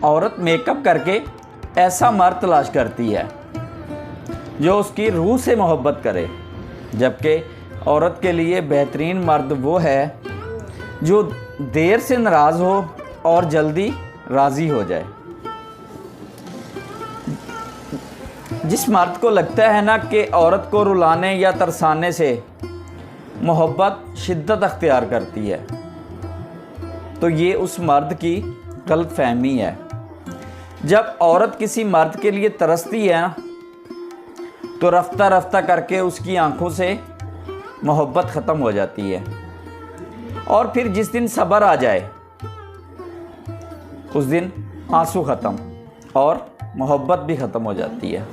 औरत मेकअप करके ऐसा मर्द तलाश करती है जो उसकी रूह से मोहब्बत करे, जबकि औरत के लिए बेहतरीन मर्द वो है जो देर से नाराज़ हो और जल्दी राज़ी हो जाए। जिस मर्द को लगता है ना कि औरत को रुलाने या तरसाने से मोहब्बत शिद्दत अख्तियार करती है, तो ये उस मर्द की गलतफहमी है। जब औरत किसी मर्द के लिए तरसती है ना, तो रफ्ता रफ्ता करके उसकी आंखों से मोहब्बत ख़त्म हो जाती है, और फिर जिस दिन सब्र आ जाए उस दिन आंसू ख़त्म और मोहब्बत भी ख़त्म हो जाती है।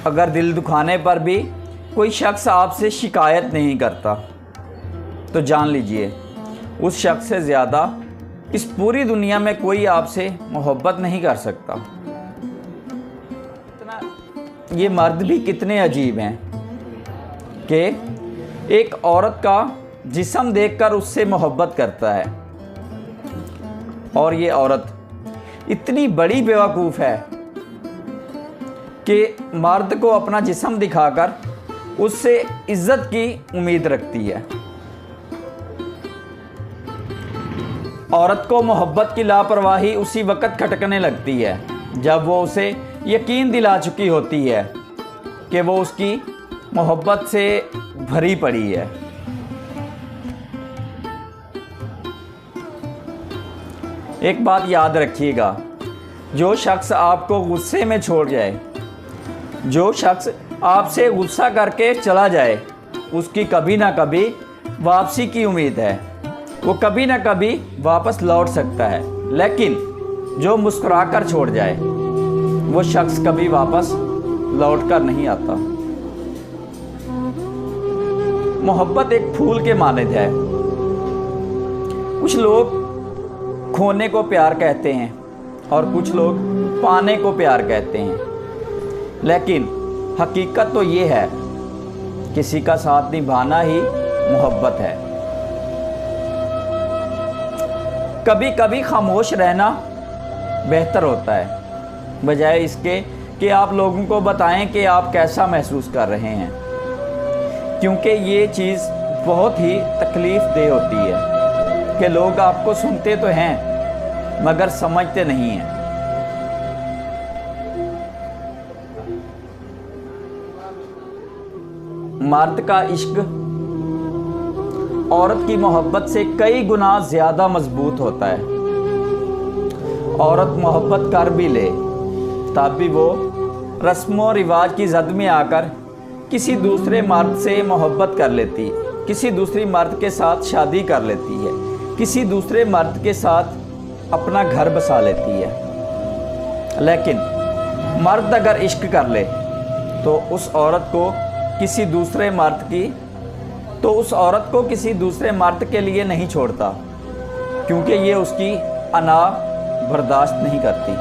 अगर दिल दुखाने पर भी कोई शख्स आपसे शिकायत नहीं करता, तो जान लीजिए उस शख्स से ज़्यादा इस पूरी दुनिया में कोई आपसे मोहब्बत नहीं कर सकता। ये मर्द भी कितने अजीब हैं कि एक औरत का जिस्म देखकर उससे मोहब्बत करता है, और ये औरत इतनी बड़ी बेवकूफ़ है कि मर्द को अपना जिस्म दिखाकर उससे इज्जत की उम्मीद रखती है। औरत को मोहब्बत की लापरवाही उसी वक़्त खटकने लगती है जब वो उसे यकीन दिला चुकी होती है कि वो उसकी मोहब्बत से भरी पड़ी है। एक बात याद रखिएगा, जो शख्स आपको गुस्से में छोड़ जाए, जो शख्स आपसे गुस्सा करके चला जाए, उसकी कभी ना कभी वापसी की उम्मीद है। वो कभी ना कभी वापस लौट सकता है, लेकिन जो मुस्कुरा कर छोड़ जाए वो शख्स कभी वापस लौट कर नहीं आता। मोहब्बत एक फूल के मानद है। कुछ लोग खोने को प्यार कहते हैं और कुछ लोग पाने को प्यार कहते हैं, लेकिन हकीकत तो ये है, किसी का साथ निभाना ही मोहब्बत है। कभी कभी खामोश रहना बेहतर होता है, बजाय इसके कि आप लोगों को बताएं कि आप कैसा महसूस कर रहे हैं, क्योंकि ये चीज़ बहुत ही तकलीफ़देह होती है कि लोग आपको सुनते तो हैं मगर समझते नहीं हैं। मर्द का इश्क औरत की मोहब्बत से कई गुना ज़्यादा मजबूत होता है। औरत मोहब्बत कर भी ले तब भी वो रस्म व रिवाज की जद में आकर किसी दूसरे मर्द से मोहब्बत कर लेती है, किसी दूसरी मर्द के साथ शादी कर लेती है, किसी दूसरे मर्द के साथ अपना घर बसा लेती है। लेकिन मर्द अगर इश्क कर ले तो उस औरत को किसी दूसरे मर्द के लिए नहीं छोड़ता, क्योंकि ये उसकी अना बर्दाश्त नहीं करती।